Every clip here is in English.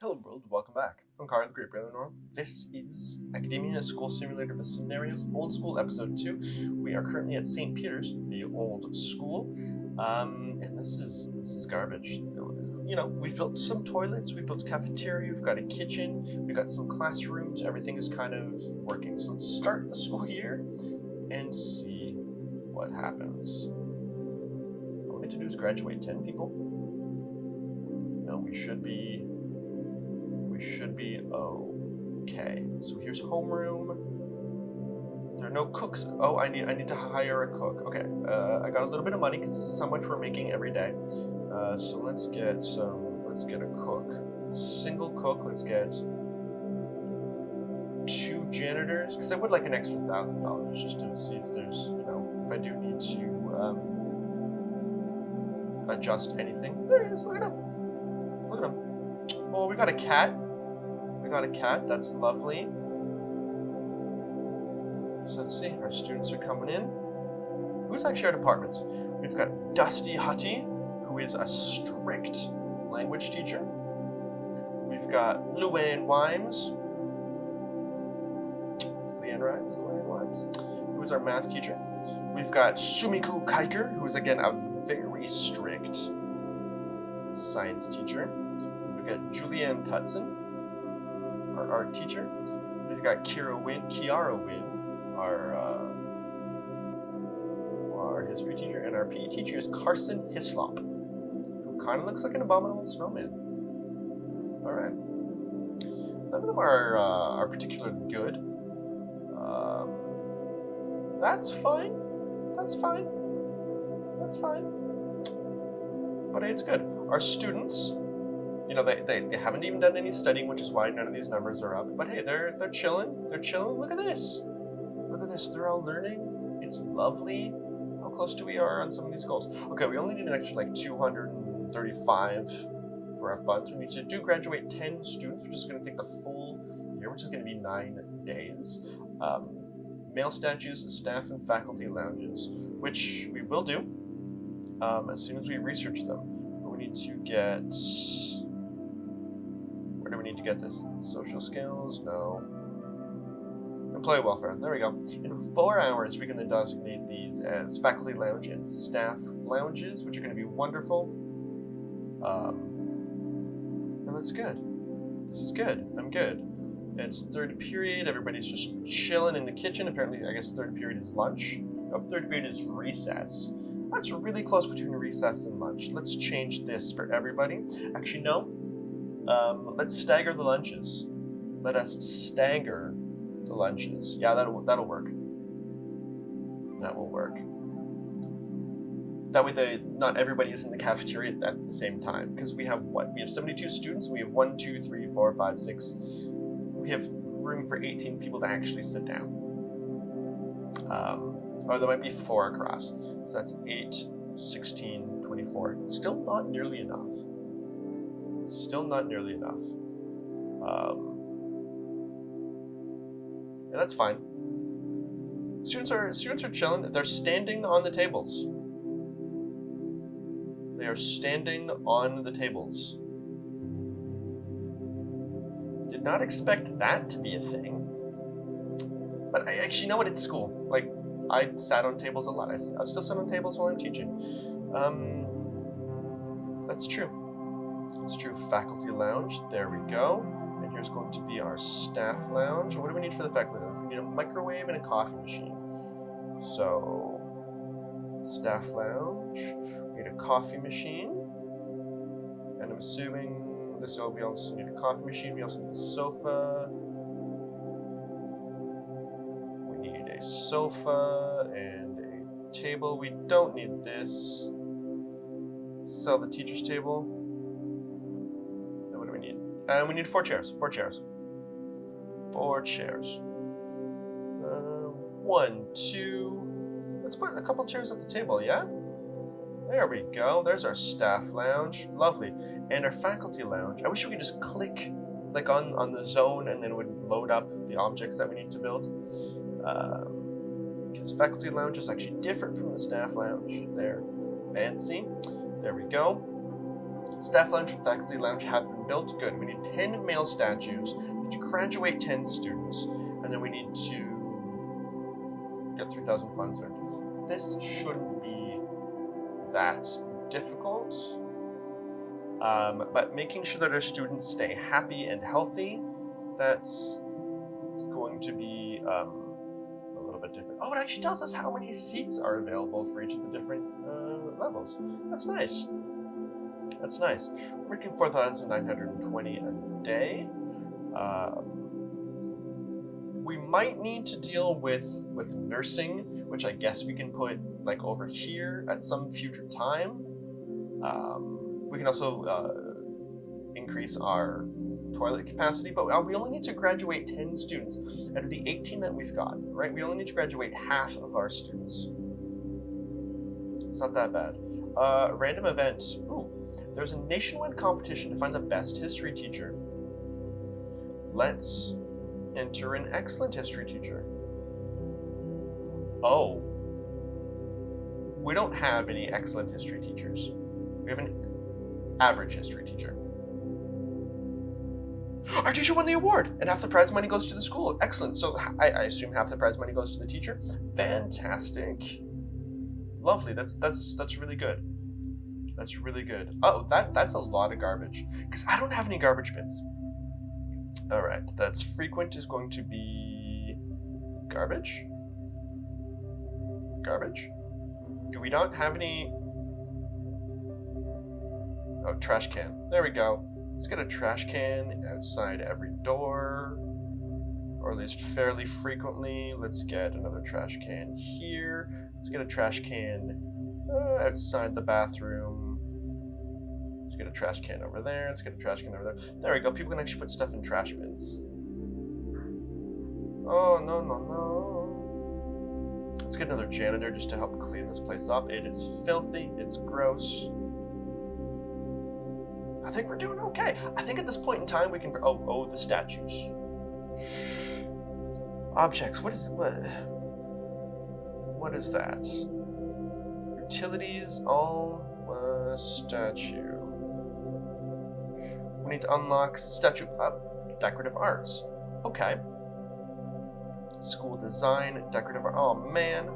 Hello world, welcome back. I'm Karhu, the Great Brother North. This is Academia School Simulator The Scenarios, Old School Episode 2. We are currently at St. Peter's, the old school. And this is garbage. You know, we've built some toilets, we've built a cafeteria, we've got a kitchen, we've got some classrooms, everything is kind of working. So let's start the school year and see what happens. All we need to do is graduate 10 people. No, we should be okay. So here's homeroom. There are no cooks. Oh, I need to hire a cook. Okay, I got a little bit of money because this is how much we're making every day. So let's get a cook. A single cook. Let's get 2 janitors because I would like an extra $1,000 just to see if there's, if I do need to adjust anything. There he is. Look at him. Look at him. Oh, we got a cat. That's lovely. So let's see, our students are coming in. Who's actually our departments? We've got Dusty Hutty, who is a strict language teacher. We've got Luann Wimes, who is our math teacher. We've got Sumiko Kiker, who is again a very strict science teacher. We've got Julianne Tutson, our art teacher. We've got Kiara Wynn, our history teacher, and our PE teacher is Carson Hislop, who kind of looks like an abominable snowman. All right, none of them are particularly good. That's fine. But it's good. Our students, they haven't even done any studying, which is why none of these numbers are up. But hey, they're chilling. Look at this. They're all learning. It's lovely. How close do we are on some of these goals? Okay, we only need an extra 235 for our funds. We need to graduate 10 students, which is going to take the full year, which is going to be 9 days. Male statues, staff, and faculty lounges, which we will do as soon as we research them. But we need to get... Where do we need to get this? Social skills? No. Employee welfare. There we go. In 4 hours, we're going to designate these as faculty lounge and staff lounges, which are going to be wonderful. And that's good. This is good. I'm good. It's third period. Everybody's just chilling in the kitchen. Apparently, I guess third period is lunch. Oh, third period is recess. That's really close between recess and lunch. Let's change this for everybody. Actually, no. Let's stagger the lunches. Let us stagger the lunches. Yeah, that'll work. That will work. That way, not everybody is in the cafeteria at the same time. Because we have what? We have 72 students. We have 1, 2, 3, 4, 5, 6. We have room for 18 people to actually sit down. Or there might be 4 across. So that's 8, 16, 24. Still not nearly enough. Yeah, that's fine. Students are chilling. They're standing on the tables. They are standing on the tables. Did not expect that to be a thing. But I actually know what it's school. I sat on tables a lot. I still sit on tables while I'm teaching. That's true. It's true. Faculty lounge. There we go. And here's going to be our staff lounge. What do we need for the faculty lounge? We need a microwave and a coffee machine. So, staff lounge. We need a coffee machine. And I'm assuming we also need a coffee machine. We also need a sofa. We need a sofa and a table. We don't need this. Let's sell the teacher's table. Now what do we need? We need 4 chairs. 4 chairs. 4 chairs. 1, 2. Let's put a couple chairs at the table, yeah? There we go. There's our staff lounge. Lovely. And our faculty lounge. I wish we could just click on the zone and then it would load up the objects that we need to build. Because faculty lounge is actually different from the staff lounge. They're fancy. There we go. Staff lounge and faculty lounge have been built. Good. We need 10 male statues. We need to graduate 10 students. And then we need to get 3,000 funds earned. This shouldn't be that difficult. But making sure that our students stay happy and healthy, that's going to be a little bit different. Oh, it actually tells us how many seats are available for each of the different levels. That's nice. That's nice. Working 4,920 a day. We might need to deal with nursing, which I guess we can put like over here at some future time. We can also increase our toilet capacity, but we only need to graduate 10 students out of the 18 that we've got, right? We only need to graduate half of our students. It's not that bad. Random event. Ooh, there's a nationwide competition to find the best history teacher. Let's enter an excellent history teacher. Oh. We don't have any excellent history teachers. We have an average history teacher. Our teacher won the award, and half the prize money goes to the school. Excellent. So I assume half the prize money goes to the teacher. Fantastic. Lovely. That's really good. That's really good. Oh, that's a lot of garbage. Because I don't have any garbage bins. All right. That's frequent is going to be garbage. Garbage. Do we not have any? Oh, trash can. There we go. Let's get a trash can outside every door, or at least fairly frequently. Let's get another trash can here. Let's get a trash can outside the bathroom. Let's get a trash can over there. Let's get a trash can over there. There we go. People can actually put stuff in trash bins. Oh, no, no, no. Let's get another janitor just to help clean this place up. It is filthy. It's gross. I think we're doing okay. I think at this point in time we can. Oh, the statues. Objects. What is that? Utilities. All statue. We need to unlock statue. Decorative arts. Okay. School design. Decorative art. Oh man.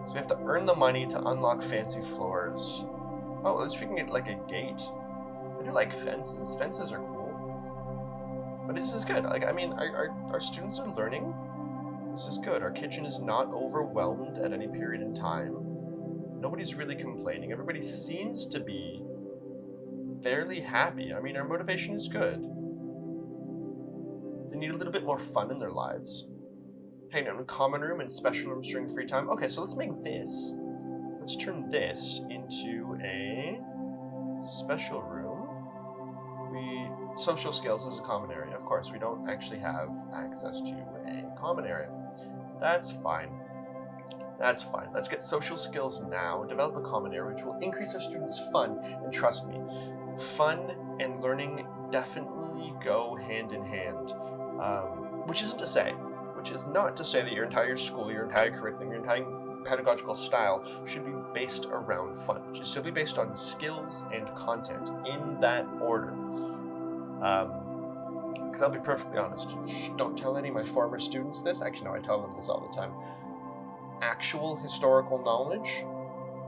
So we have to earn the money to unlock fancy floors. Oh, at least we can get like a gate. I do like fences. Fences are cool. But this is good. Like, I mean, our students are learning. This is good. Our kitchen is not overwhelmed at any period in time. Nobody's really complaining. Everybody seems to be fairly happy. I mean, our motivation is good. They need a little bit more fun in their lives. Hang out in common room and special rooms during free time. Okay, so let's make this. Let's turn this into a special room. Social skills is a common area. Of course, we don't actually have access to a common area. That's fine. That's fine. Let's get social skills now, develop a common area, which will increase our students' fun. And trust me, fun and learning definitely go hand in hand. Which is not to say that your entire school, your entire curriculum, your entire pedagogical style should be based around fun. It should still be based on skills and content in that order. Because I'll be perfectly honest, don't tell any of my former students this. Actually, no, I tell them this all the time. Actual historical knowledge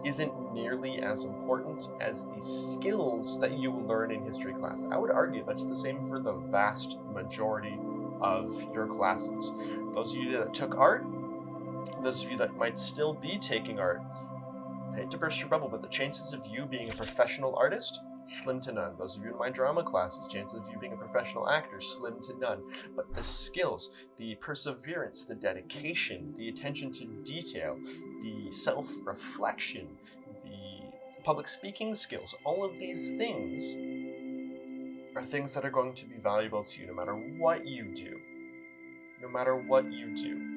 isn't nearly as important as the skills that you learn in history class. I would argue that's the same for the vast majority of your classes. Those of you that took art, those of you that might still be taking art, I hate to burst your bubble, but the chances of you being a professional artist, slim to none. Those of you in my drama classes, chances of you being a professional actor, slim to none. But the skills, the perseverance, the dedication, the attention to detail, the self-reflection, the public speaking skills, all of these things are things that are going to be valuable to you no matter what you do. No matter what you do.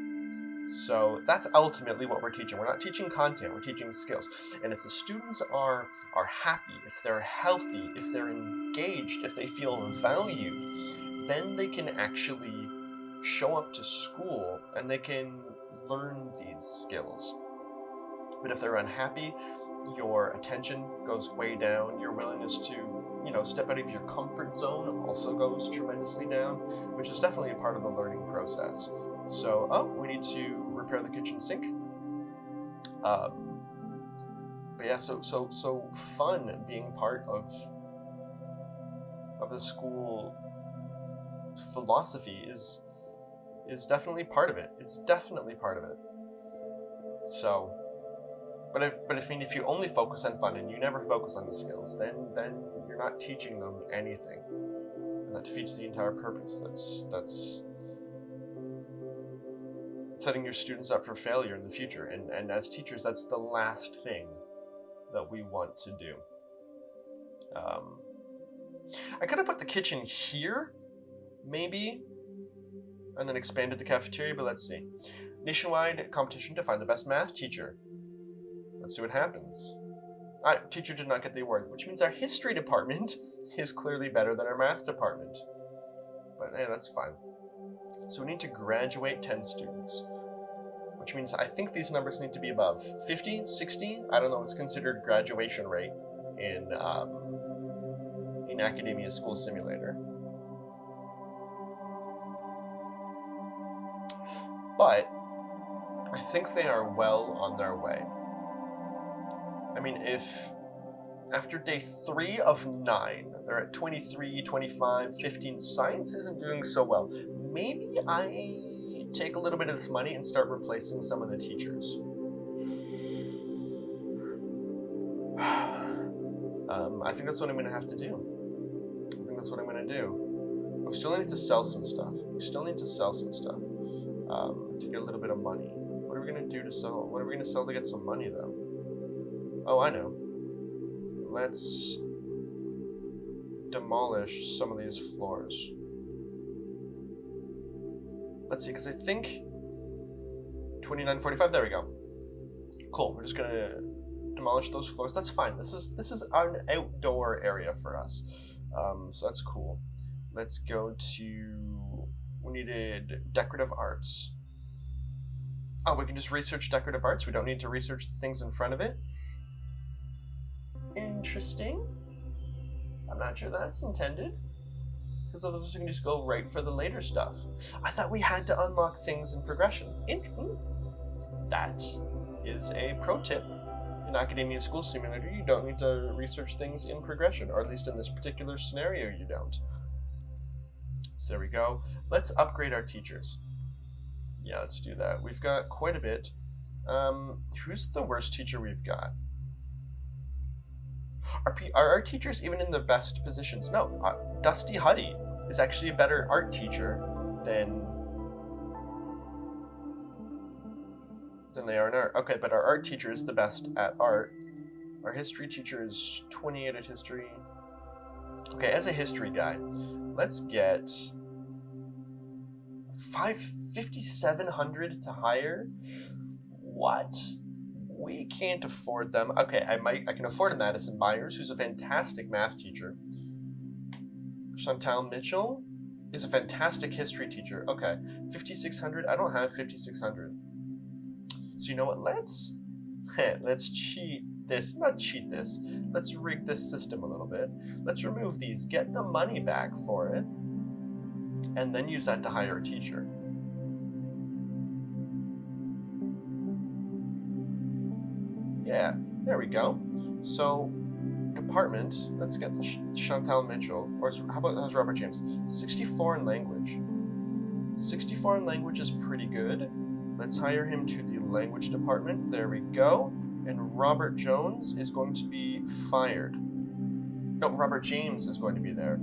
So that's ultimately what we're teaching. We're not teaching content, we're teaching skills. And if the students are happy, if they're healthy, if they're engaged, if they feel valued, then they can actually show up to school and they can learn these skills. But if they're unhappy, your attention goes way down. Your willingness to, step out of your comfort zone also goes tremendously down, which is definitely a part of the learning process. So, we need to repair the kitchen sink. But yeah, so fun being part of the school philosophy is definitely part of it. It's definitely part of it. So, but if you only focus on fun and you never focus on the skills, then you're not teaching them anything, and that defeats the entire purpose. That's setting your students up for failure in the future. And as teachers, that's the last thing that we want to do. I could have put the kitchen here, maybe, and then expanded the cafeteria, but let's see. Nationwide competition to find the best math teacher. Let's see what happens. Teacher did not get the award, which means our history department is clearly better than our math department. But hey, that's fine. So we need to graduate 10 students, which means I think these numbers need to be above 50, 60. I don't know what's considered graduation rate in Academia School Simulator. But I think they are well on their way. I mean, if after day 3 of 9, they're at 23, 25, 15, science isn't doing so well. Maybe I take a little bit of this money and start replacing some of the teachers. I think that's what I'm going to have to do. I still need to sell some stuff. To get a little bit of money. What are we going to do to sell? What are we going to sell to get some money, though? Oh, I know. Let's demolish some of these floors. Let's see, because I think 2945. There we go. Cool. We're just gonna demolish those floors. That's fine. This is an outdoor area for us. So that's cool. Let's go to. We needed decorative arts. Oh, we can just research decorative arts. We don't need to research the things in front of it. Interesting. I'm not sure that's intended. Because otherwise we can just go right for the later stuff. I thought we had to unlock things in progression. That is a pro tip. In Academia School Simulator, you don't need to research things in progression, or at least in this particular scenario you don't. So there we go. Let's upgrade our teachers. Yeah, let's do that. We've got quite a bit. Who's the worst teacher we've got? Are our teachers even in the best positions? No, Dusty Huddy is actually a better art teacher than they are in art. Okay, but our art teacher is the best at art. Our history teacher is 28 at history. Okay, as a history guy, let's get 5,700 to hire. What? We can't afford them. Okay, I can afford a Madison Myers, who's a fantastic math teacher. Chantal Mitchell is a fantastic history teacher. Okay, 5,600. I don't have 5,600. So you know what? Let's cheat this. Not cheat this. Let's rig this system a little bit. Let's remove these, get the money back for it, and then use that to hire a teacher. Yeah, there we go. So, department, let's get the Chantal Mitchell, or how about how's Robert James? 64 in language. 64 in language is pretty good. Let's hire him to the language department. There we go. And Robert Jones is going to be fired. No, Robert James is going to be there.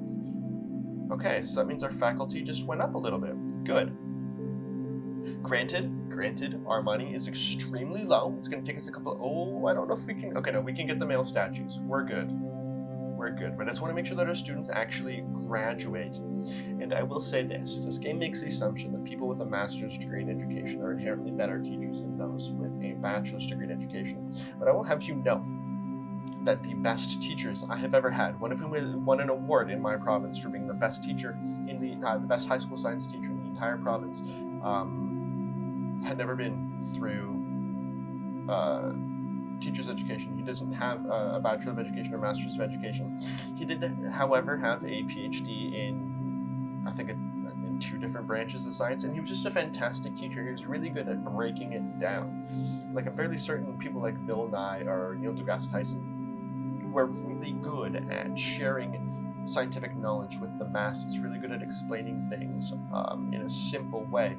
Okay, so that means our faculty just went up a little bit. Good. Granted, our money is extremely low. It's going to take us a couple of, I don't know if we can, okay, no, we can get the male statues. We're good. But I just want to make sure that our students actually graduate. And I will say this game makes the assumption that people with a master's degree in education are inherently better teachers than those with a bachelor's degree in education. But I will have you know that the best teachers I have ever had, one of whom won an award in my province for being the best teacher in the best high school science teacher in the entire province, had never been through teacher's education. He doesn't have a Bachelor of Education or Master's of Education. He did, however, have a PhD in, I think, in 2 different branches of science, and he was just a fantastic teacher. He was really good at breaking it down. Like, I'm fairly certain people like Bill Nye or Neil deGrasse Tyson were really good at sharing scientific knowledge with the masses, really good at explaining things in a simple way.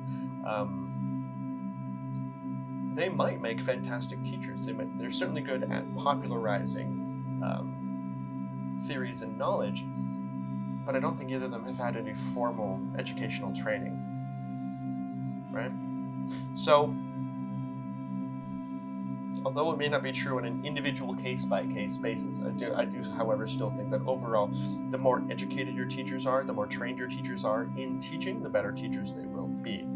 They might make fantastic teachers. They're certainly good at popularizing theories and knowledge, but I don't think either of them have had any formal educational training, right? So, although it may not be true on an individual case-by-case basis, I do, however, still think that overall, the more educated your teachers are, the more trained your teachers are in teaching, the better teachers they will be.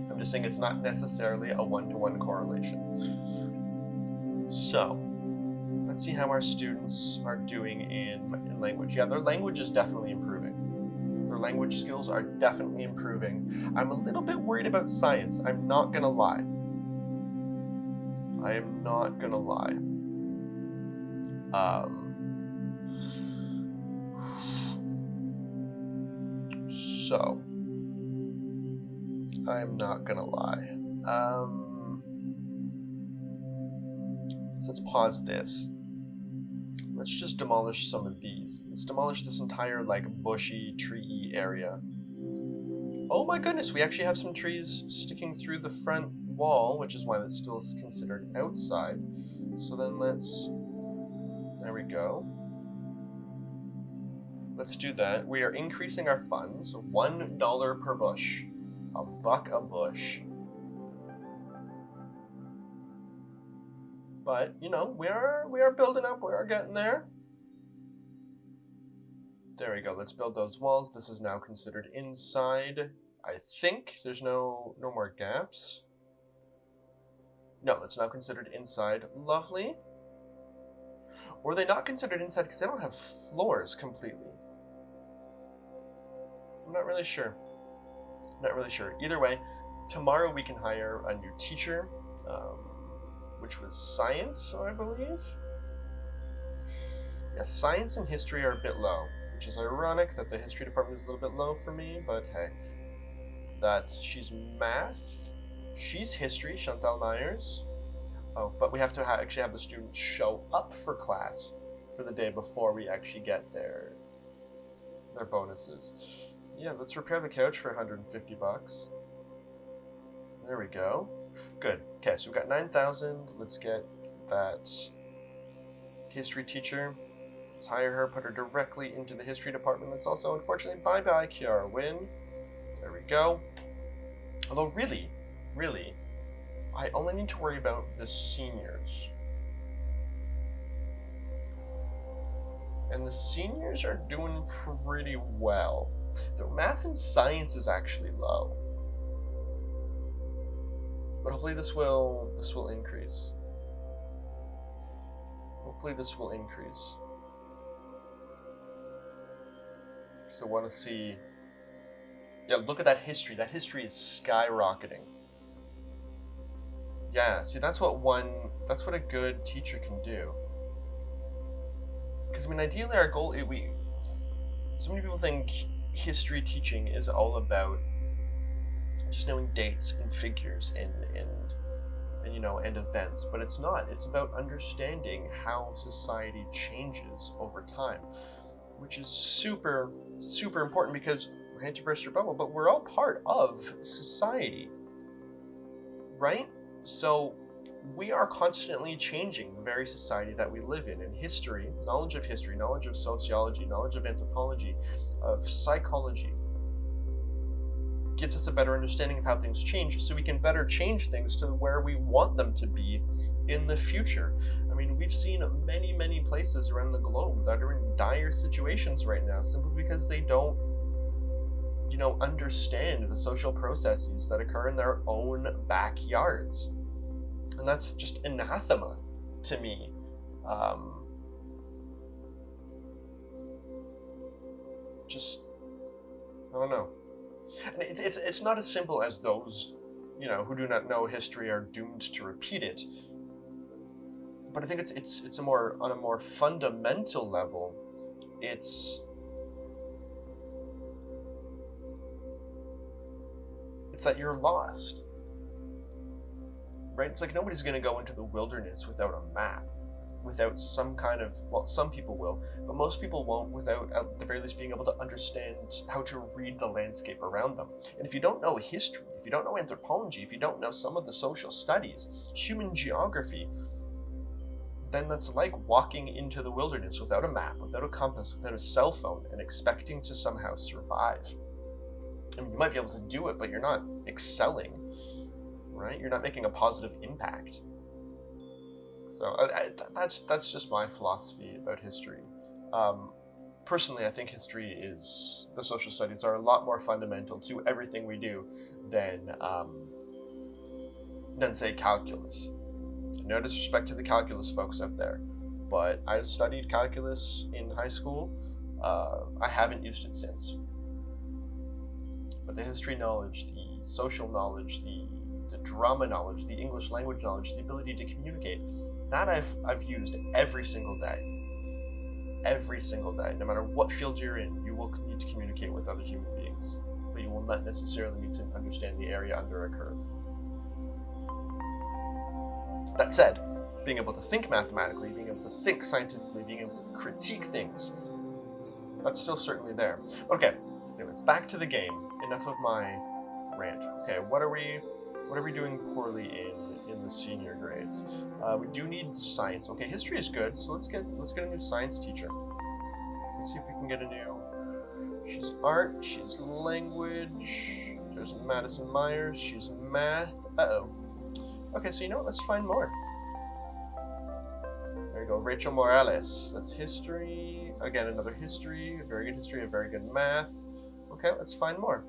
I'm just saying it's not necessarily a one-to-one correlation. So, let's see how our students are doing in language. Yeah, their language is definitely improving. Their language skills are definitely improving. I'm a little bit worried about science. I'm not gonna lie. I am not gonna lie. So, I'm not gonna lie. So let's pause this. Let's just demolish some of these. Let's demolish this entire, like, bushy, tree area. Oh my goodness, we actually have some trees sticking through the front wall, which is why that's still considered outside. So then let's... There we go. Let's do that. We are increasing our funds. $1 per bush. $1 a bush. But, you know, we are building up. We are getting there. There we go. Let's build those walls. This is now considered inside. I think there's no more gaps. No, it's now considered inside. Lovely. Or are they not considered inside because they don't have floors completely? I'm not really sure. Not really sure. Either way, tomorrow we can hire a new teacher, which was science, I believe. Yeah, science and history are a bit low, which is ironic that the history department is a little bit low for me, but hey. She's math. She's history, Chantal Myers. Oh, but we have to actually have the students show up for class for the day before we actually get their bonuses. Yeah, let's repair the couch for $150. There we go. Good. Okay, so we've got 9,000. Let's get that history teacher. Let's hire her, put her directly into the history department. That's also, unfortunately, bye-bye, Kiara Wynn. There we go. Although, really, I only need to worry about the seniors. And the seniors are doing pretty well. Their math and science is actually low. But hopefully this will increase. Hopefully this will increase. Because I want to see... Yeah, look at that history. That history is skyrocketing. Yeah, see, that's what a good teacher can do. Because, I mean, ideally our goal, so many people think history teaching is all about just knowing dates and figures and you know, and events, but it's not. It's about understanding how society changes over time, which is super, super important because, I hate to burst your bubble, but we're all part of society, right? So we are constantly changing the very society that we live in. And history, knowledge of sociology, knowledge of anthropology, of psychology, gives us a better understanding of how things change so we can better change things to where we want them to be in the future. I mean, we've seen many, many places around the globe that are in dire situations right now simply because they don't, you know, understand the social processes that occur in their own backyards. And that's just anathema to me. I don't know. And it's not as simple as those, you know, who do not know history are doomed to repeat it. But I think it's a more, on a more fundamental level, it's that you're lost, right? It's like nobody's going to go into the wilderness without a map, without some kind of, well, some people will, but most people won't, without at the very least being able to understand how to read the landscape around them. And if you don't know history, if you don't know anthropology, if you don't know some of the social studies, human geography, then that's like walking into the wilderness without a map, without a compass, without a cell phone, and expecting to somehow survive. I mean, you might be able to do it, but you're not excelling, right? You're not making a positive impact. So that's just my philosophy about history. Personally, I think the social studies are a lot more fundamental to everything we do than say calculus. No disrespect to the calculus folks out there, but I studied calculus in high school. I haven't used it since. But the history knowledge, the social knowledge, the drama knowledge, the English language knowledge, the ability to communicate, that I've used every single day. Every single day. No matter what field you're in, you will need to communicate with other human beings, but you will not necessarily need to understand the area under a curve. That said, being able to think mathematically, being able to think scientifically, being able to critique things, that's still certainly there. Okay, anyways, back to the game. Enough of my rant. Okay, what are we doing poorly in the senior grades? We do need science. Okay, history is good, so let's get a new science teacher. Let's see if we can get a new. She's art, she's language, there's Madison Myers, she's math. Okay, so you know what, let's find more. There you go, Rachel Morales. That's history. Again, another history, a very good math. Okay, let's find more.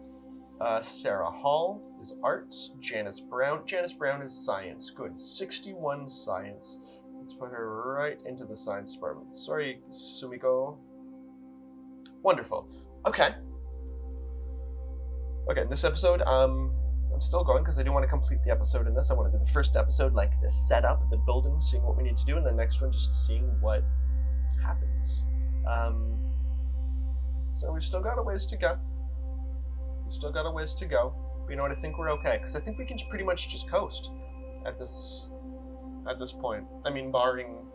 Sarah Hall is arts. Janice Brown is science. Good, 61 science. Let's put her right into the science department. Sorry, Sumiko. Wonderful. Okay, in this episode, I'm still going because I do want to complete the episode in this. I want to do the first episode, like the setup, the building, seeing what we need to do, and the next one just seeing what happens. So we've still got a ways to go. But you know what, I think we're okay, because I think we can pretty much just coast at this point. I mean, barring,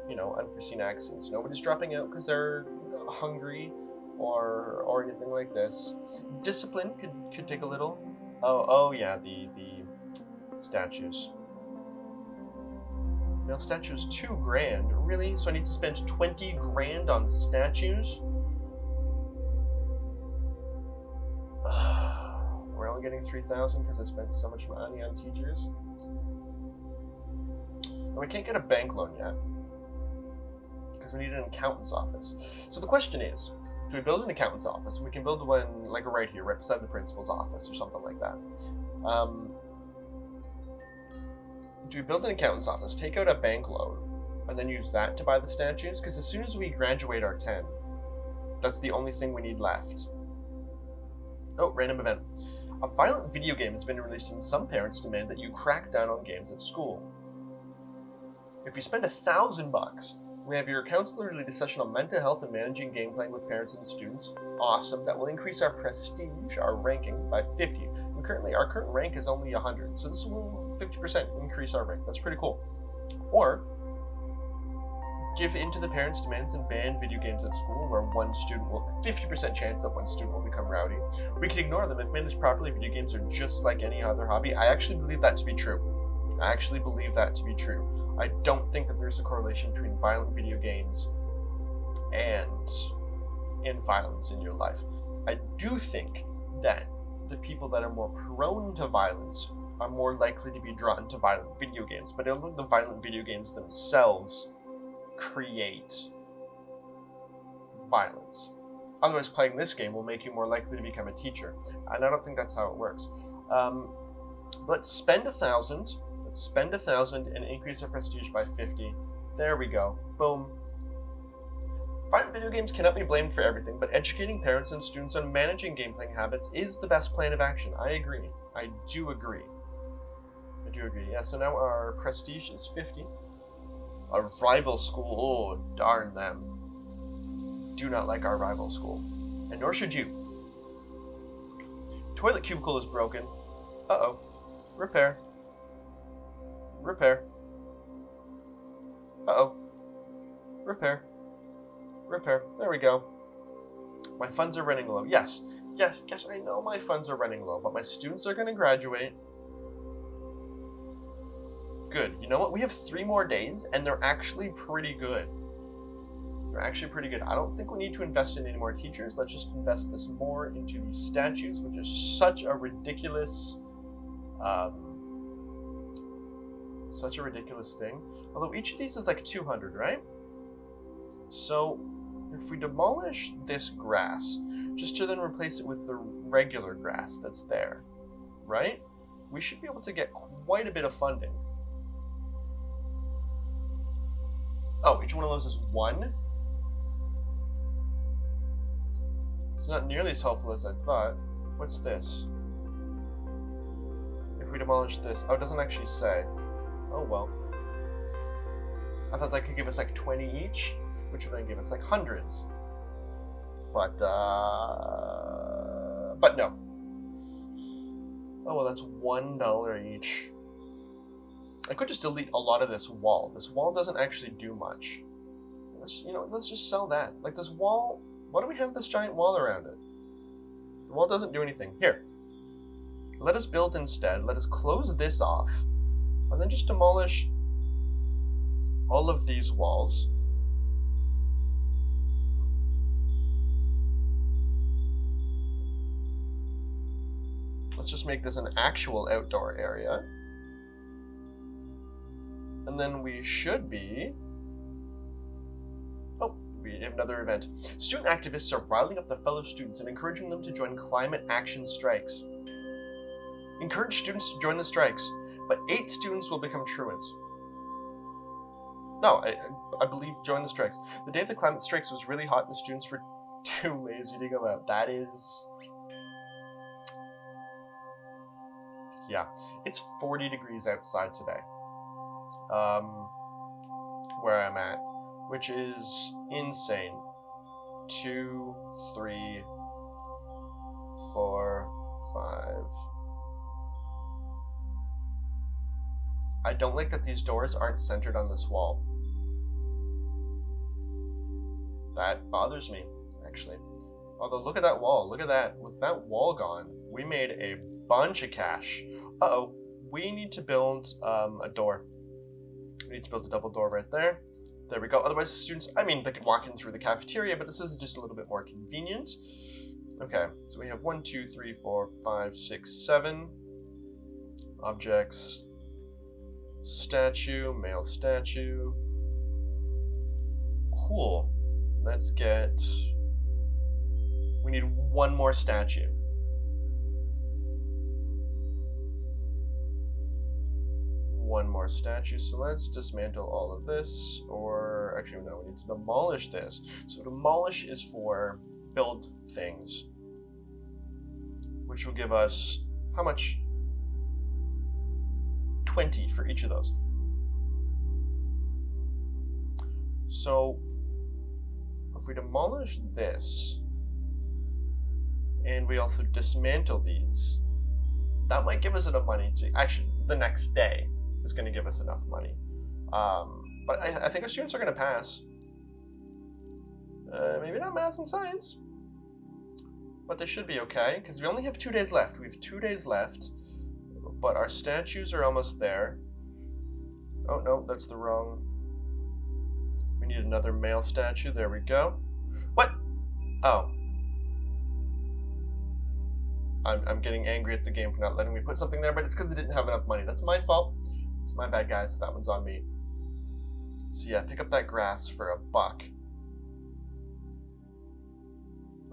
unforeseen accidents. Nobody's dropping out because they're hungry or anything like this. Discipline could take a little. Oh yeah, the statues. Now, statues $2,000, really? So I need to spend 20 grand on statues? We're only getting 3,000 because I spent so much money on teachers. And we can't get a bank loan yet because we need an accountant's office. So the question is, do we build an accountant's office? We can build one like right here, right beside the principal's office or something like that. Do we build an accountant's office, take out a bank loan, and then use that to buy the statues? Because as soon as we graduate our 10, that's the only thing we need left. Oh, random event. A violent video game has been released and some parents demand that you crack down on games at school. If you spend $1,000, we have your counselor lead a session on mental health and managing game playing with parents and students. Awesome. That will increase our prestige, our ranking, by 50. And currently, our current rank is only 100. So this will 50% increase our rank. That's pretty cool. Or give in to the parents' demands and ban video games at school, where 50% chance that one student will become rowdy. We can ignore them. If managed properly, video games are just like any other hobby. I actually believe that to be true. I don't think that there's a correlation between violent video games and violence in your life. I do think that the people that are more prone to violence are more likely to be drawn to violent video games, but I don't think the violent video games themselves create violence. Otherwise, playing this game will make you more likely to become a teacher, and I don't think that's how it works. Let's spend 1,000. Let's spend 1,000 and increase our prestige by 50. There we go. Boom. Violent video games cannot be blamed for everything, but educating parents and students on managing game playing habits is the best plan of action. I agree. I do agree. Yeah, so now our prestige is 50. A rival school. Oh, darn them. Do not like our rival school. And nor should you. Toilet cubicle is broken. Uh-oh. Repair. Repair. Uh-oh. Repair. Repair. There we go. My funds are running low. Yes. Yes, I know my funds are running low, but my students are going to graduate. Good. You know what? We have 3 more days, and they're actually pretty good. They're actually pretty good. I don't think we need to invest in any more teachers. Let's just invest this more into these statues, which is such a ridiculous thing. Although each of these is like 200, right? So if we demolish this grass, just to then replace it with the regular grass that's there, right? We should be able to get quite a bit of funding. Oh, each one of those is 1? It's not nearly as helpful as I thought. What's this? If we demolish this... Oh, it doesn't actually say. Oh, well. I thought that could give us like 20 each, which would then give us like hundreds. But no. Oh, well, that's $1 each. I could just delete a lot of this wall. This wall doesn't actually do much. Let's just sell that. Like this wall, why do we have this giant wall around it? The wall doesn't do anything. Here. Let us build instead. Let us close this off. And then just demolish all of these walls. Let's just make this an actual outdoor area. And then we should be... Oh, we have another event. Student activists are riling up the fellow students and encouraging them to join climate action strikes. Encourage students to join the strikes, but 8 students will become truants. No, I believe join the strikes. The day of the climate strikes was really hot and the students were too lazy to go out. That is... Yeah, it's 40 degrees outside today. Where I'm at, which is insane. 2, 3, 4, 5. I don't like that these doors aren't centered on this wall. That bothers me, actually. Although, look at that wall. Look at that. With that wall gone, we made a bunch of cash. Uh-oh. We need to build a door. We need to build a double door right there. There we go. Otherwise, the students, they could walk in through the cafeteria, but this is just a little bit more convenient. Okay, so we have 1, 2, 3, 4, 5, 6, 7 objects. Statue, male statue. Cool. Let's get... We need 1 more statue. One more statue, so let's dismantle all of this, or actually no, we need to demolish this. So demolish is for build things, which will give us how much? 20 for each of those. So if we demolish this and we also dismantle these, that might give us enough money to actually the next day is going to give us enough money. But I think our students are going to pass. Maybe not math and science, but they should be okay, because we only have 2 days left. We have 2 days left, but our statues are almost there. Oh, no, that's the wrong... We need another male statue. There we go. What? Oh. I'm getting angry at the game for not letting me put something there, but it's because they didn't have enough money. That's my fault. It's my bad, guys. That one's on me. So yeah, pick up that grass for $1.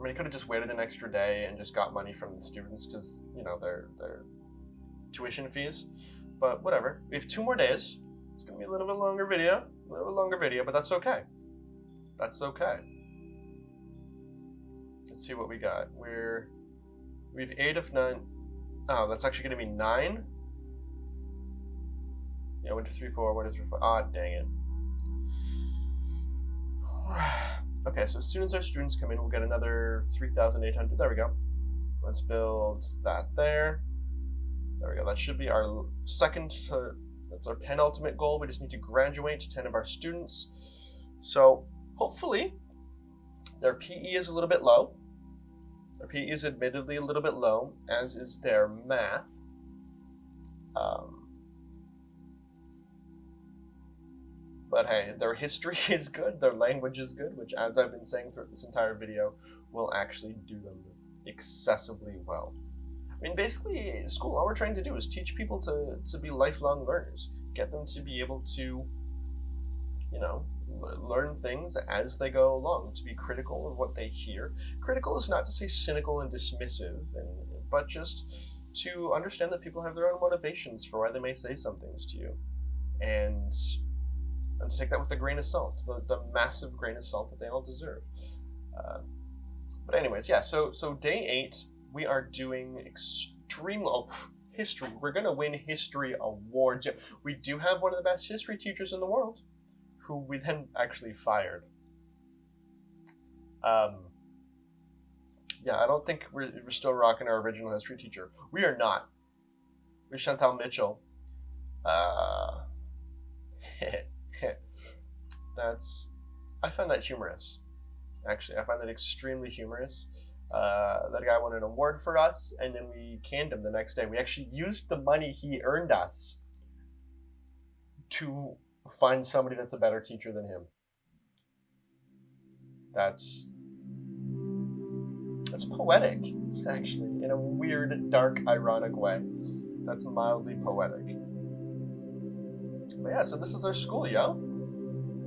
I could have just waited an extra day and just got money from the students because, their tuition fees. But whatever. We have 2 more days. It's going to be a little bit longer video. But that's okay. That's okay. Let's see what we got. We have 8 of 9. Oh, that's actually going to be 9. Yeah, 1, 2, 3, 4. 1, 2, 3, 4. Ah, dang it. Okay, so as soon as our students come in, we'll get another 3,800. There we go. Let's build that there. There we go. That should be our second, that's our penultimate goal. We just need to graduate 10 of our students. So hopefully their PE is a little bit low. Their PE is admittedly a little bit low, as is their math. But hey, their history is good, their language is good, which, as I've been saying throughout this entire video, will actually do them excessively well. I mean, basically, school, all we're trying to do is teach people to be lifelong learners. Get them to be able to, you know, learn things as they go along, to be critical of what they hear. Critical is not to say cynical and dismissive, but just to understand that people have their own motivations for why they may say some things to you. And to take that with a grain of salt, the massive grain of salt that they all deserve. But anyways, yeah, so day 8, we are doing extremely, history. We're going to win history awards. Yeah, we do have one of the best history teachers in the world, who we then actually fired. Yeah, I don't think we're still rocking our original history teacher. We are not. We're Chantal Mitchell. I find that humorous. Actually, I find that extremely humorous. That guy won an award for us, and then we canned him the next day. We actually used the money he earned us to find somebody that's a better teacher than him. That's poetic, actually, in a weird, dark, ironic way. That's mildly poetic. But yeah, so this is our school, yo.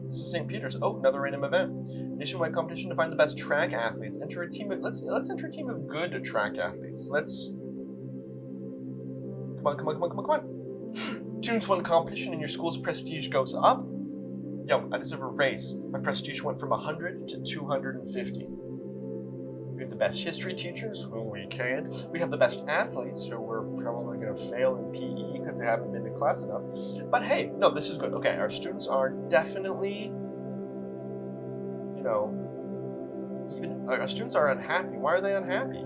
This is St. Peter's. Oh, another random event. Nationwide competition to find the best track athletes. Enter a team of let's enter a team of good track athletes. Come on. Tunes won the competition and your school's prestige goes up. Yo, I deserve a raise. My prestige went from 100 to 250. We have the best history teachers, who we can't. We have the best athletes, who we're probably going to fail in PE because they haven't been to class enough. But hey, no, this is good. Okay, our students are definitely, you know, our students are unhappy. Why are they unhappy?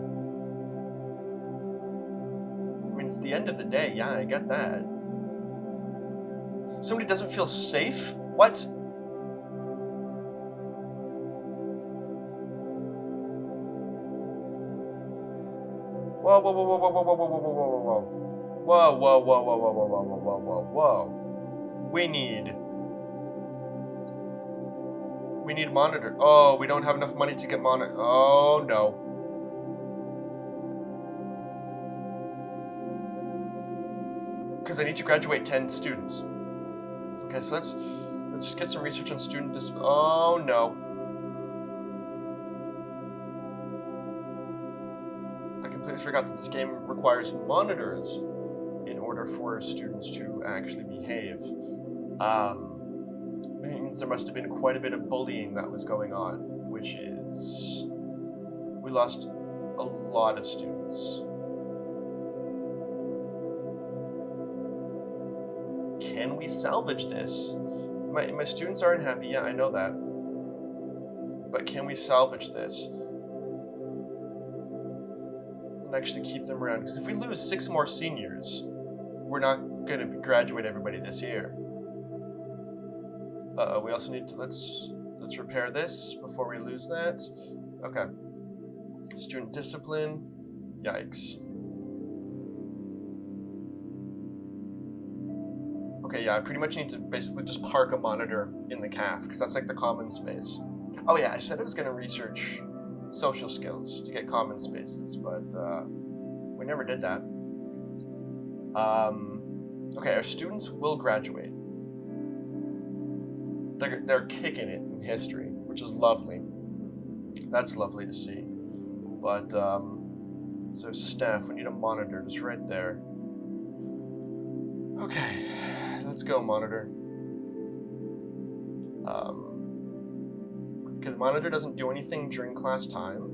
I mean, it's the end of the day. Yeah, I get that. Somebody doesn't feel safe? What? Whoa, whoa, whoa, whoa, whoa, whoa, whoa, whoa, whoa, whoa, whoa, whoa. Whoa, whoa, whoa, whoa, whoa, whoa, whoa, whoa, whoa, whoa. We need monitor. Oh, we don't have enough money to get monitor. Oh, no. Because I need to graduate 10 students. Okay, so let's just get some research on student oh, no. I completely forgot that this game requires monitors in order for students to actually behave. It means there must have been quite a bit of bullying that was going on, which is... we lost a lot of students. Can we salvage this? My students aren't happy, yeah, I know that. But can we salvage this? And actually keep them around? Because if we lose 6 more seniors, we're not going to graduate everybody this year. We also need to, let's repair this before we lose that. Okay. Student discipline. Yikes. Okay, yeah, I pretty much need to basically just park a monitor in the caf, because that's like the common space. Oh yeah, I said I was going to research social skills to get common spaces, but we never did that. Okay, our students will graduate. They're kicking it in history, which is lovely. That's lovely to see. But, so staff, we need a monitor just right there. Okay, let's go, monitor. Okay, the monitor doesn't do anything during class time.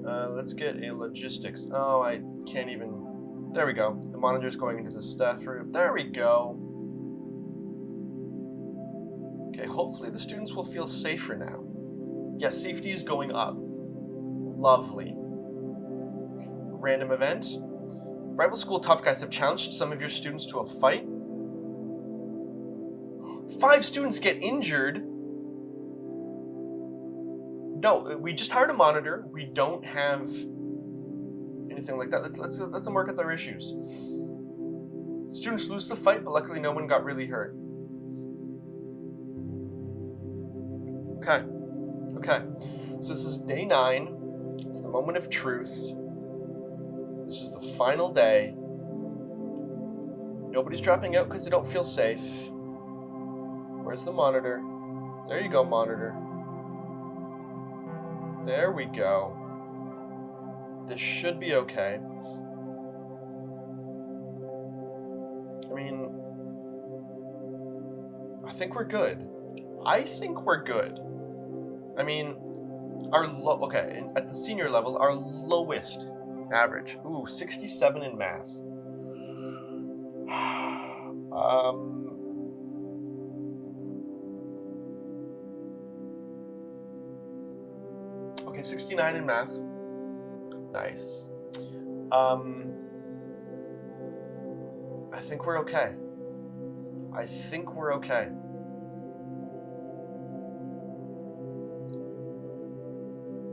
Let's get a logistics. Oh, I can't even... There we go. The monitor's going into the staff room. There we go. Okay, hopefully the students will feel safer now. Yeah, safety is going up. Lovely. Random event. Rival school tough guys have challenged some of your students to a fight. 5 students get injured. No, we just hired a monitor. We don't have anything like that. Let's them work at their issues. Students lose the fight, but luckily no one got really hurt. Okay. So this is day 9. It's the moment of truth. This is the final day. Nobody's dropping out because they don't feel safe. Where's the monitor? There you go, monitor. There we go. This should be okay. I mean, I think we're good. I mean, at the senior level, our lowest average. Ooh, 67 in math. Okay, 69 in math. Nice. I think we're okay.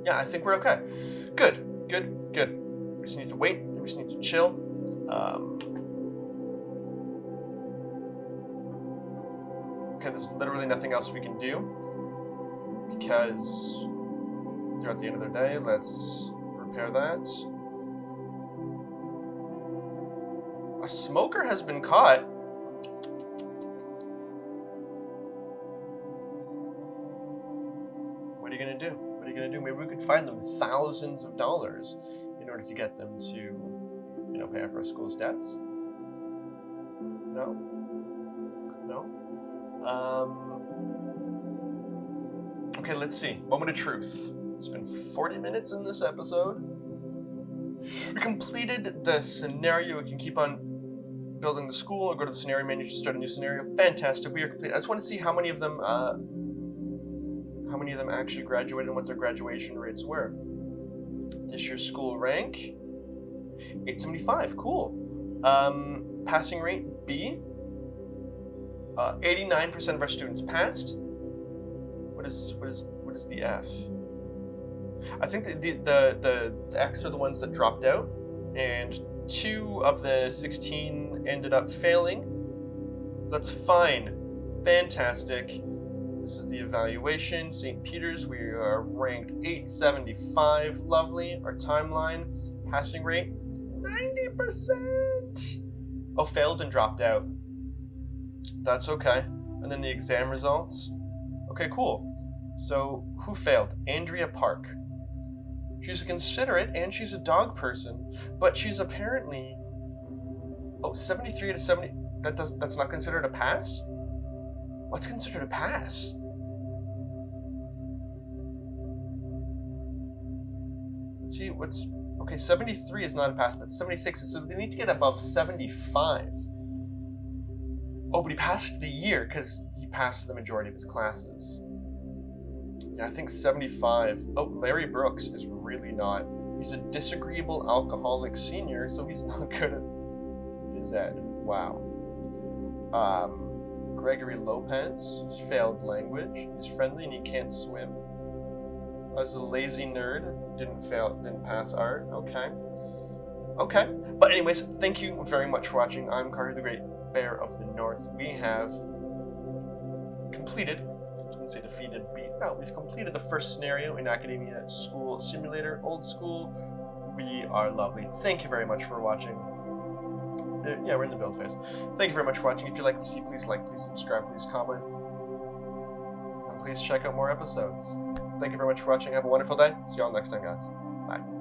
Yeah, I think we're okay. Good. We just need to wait. We just need to chill. Okay, there's literally nothing else we can do because they're at the end of their day. Let's repair that. A smoker has been caught. What are you gonna do? Maybe we could find them thousands of dollars in order to get them to, pay off our school's debts. No. Okay, let's see. Moment of truth. It's been 40 minutes in this episode. We completed the scenario. We can keep on building the school or go to the scenario menu to start a new scenario. Fantastic. We are complete. I just want to see how many of them actually graduated and what their graduation rates were. This year's school rank, 875. Cool. Passing rate B. 89% of our students passed. What is the F? I think the X are the ones that dropped out, and 2 of the 16 ended up failing. That's fine. Fantastic. This is the evaluation. St. Peter's, we are ranked 875. Lovely. Our timeline, passing rate, 90%. Oh, failed and dropped out. That's okay. And then the exam results. Okay, cool. So, who failed? Andrea Park. She's considerate and she's a dog person, but she's apparently 73 to 70. That's not considered a pass? What's considered a pass? Let's see, 73 is not a pass, but 76 is, so they need to get above 75. Oh, but he passed the year because he passed the majority of his classes. Yeah, I think 75. Oh, Larry Brooks is really not. He's a disagreeable alcoholic senior, so he's not good at phys ed. Wow. Gregory Lopez, failed language. He's friendly and he can't swim. As a lazy nerd, didn't pass art. Okay. But anyways, thank you very much for watching. I'm Karhu, the Great Bear of the North. We have completed, we've completed the first scenario in Academia School Simulator Old School. We are lovely. Thank you very much for watching. Yeah, we're in the build phase. Thank you very much for watching. If you like what you see, please like, please subscribe, please comment. And please check out more episodes. Thank you very much for watching. Have a wonderful day. See you all next time, guys. Bye.